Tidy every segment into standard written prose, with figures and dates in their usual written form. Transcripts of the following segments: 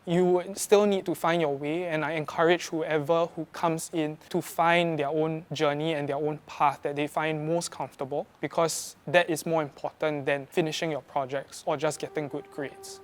You still need to find your way, and I encourage whoever who comes in to find their own journey and their own path that they find most comfortable, because that is more important than finishing your projects or just getting good grades.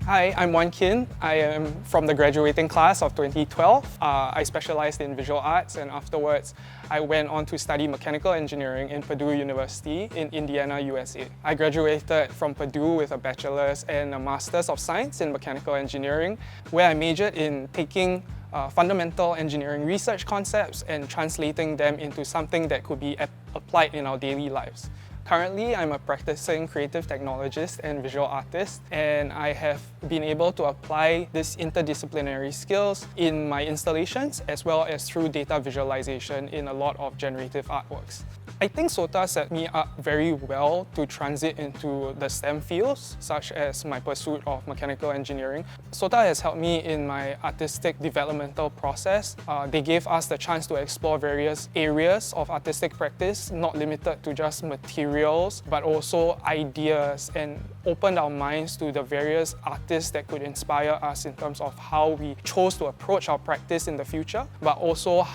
Hi, I'm Wan Kyn. I am from the graduating class of 2012. I specialized in visual arts, and afterwards I went on to study mechanical engineering in Purdue University in Indiana, USA. I graduated from Purdue with a bachelor's and a master's of science in mechanical engineering, where I majored in taking fundamental engineering research concepts and translating them into something that could be applied in our daily lives. Currently, I'm a practicing creative technologist and visual artist, and I have been able to apply these interdisciplinary skills in my installations as well as through data visualization in a lot of generative artworks. I think SOTA set me up very well to transit into the STEM fields, such as my pursuit of mechanical engineering. SOTA has helped me in my artistic developmental process. They gave us the chance to explore various areas of artistic practice, not limited to just materials, but also ideas, and opened our minds to the various artists that could inspire us in terms of how we chose to approach our practice in the future, but also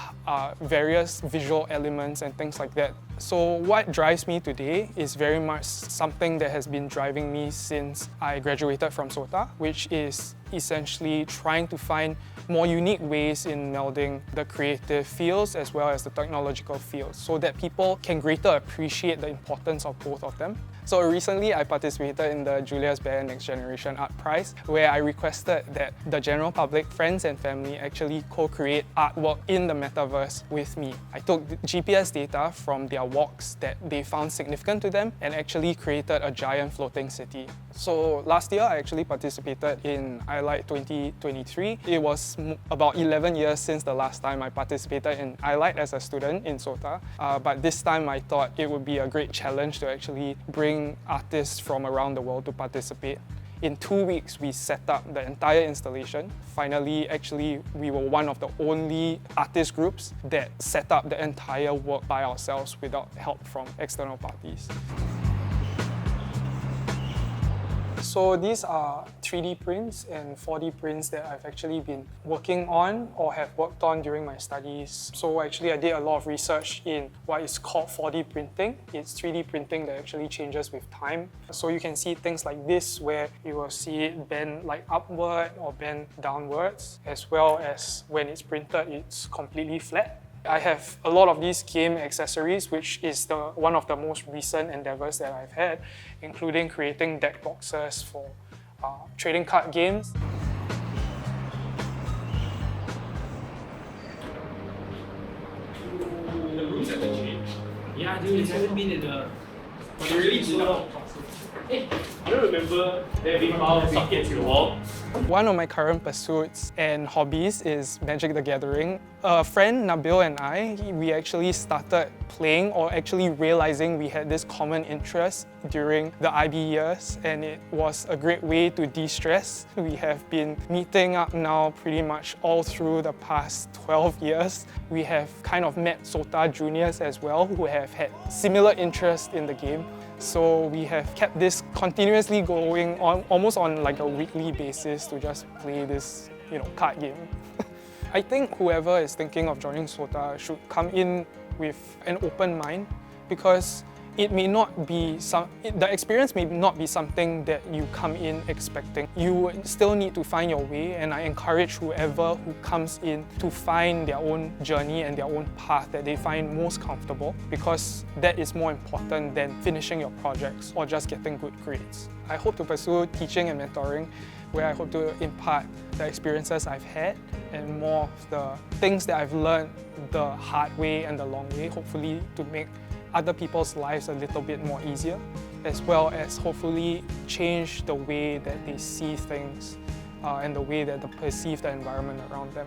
various visual elements and things like that. So what drives me today is very much something that has been driving me since I graduated from SOTA, which is essentially trying to find more unique ways in melding the creative fields as well as the technological fields, so that people can greater appreciate the importance of both of them. So recently I participated in the Julius Baer Next Generation Art Prize, where I requested that the general public, friends and family actually co-create artwork in the metaverse with me. I took GPS data from their walks that they found significant to them and actually created a giant floating city. So last year I actually participated in iLight 2023. It was about 11 years since the last time I participated in iLight as a student in SOTA, but this time I thought it would be a great challenge to actually bring artists from around the world to participate. In 2 weeks, we set up the entire installation. Finally, actually, we were one of the only artist groups that set up the entire work by ourselves without help from external parties. So these are 3D prints and 4D prints that I've actually been working on or have worked on during my studies. So actually I did a lot of research in what is called 4D printing. It's 3D printing that actually changes with time. So you can see things like this, where you will see it bend like upward or bend downwards, as well as when it's printed, it's completely flat. I have a lot of these game accessories, which is one of the most recent endeavors that I've had, including creating deck boxes for trading card games. The rules have changed. Yeah, dude, it's haven't been in the really slow. Hey, I don't remember there being sockets in the wall. One of my current pursuits and hobbies is Magic the Gathering. A friend, Nabil, and I, we actually started playing, or actually realizing we had this common interest during the IB years, and it was a great way to de-stress. We have been meeting up now pretty much all through the past 12 years. We have kind of met SOTA juniors as well, who have had similar interest in the game. So we have kept this continuously going on, almost on like a weekly basis, to just play this, card game. I think whoever is thinking of joining SOTA should come in with an open mind, because it may not be the experience may not be something that you come in expecting. You still need to find your way, and I encourage whoever who comes in to find their own journey and their own path that they find most comfortable, because that is more important than finishing your projects or just getting good grades. I hope to pursue teaching and mentoring, where I hope to impart the experiences I've had and more of the things that I've learned the hard way and the long way, hopefully to make other people's lives a little bit more easier, as well as hopefully change the way that they see things and the way that they perceive the environment around them.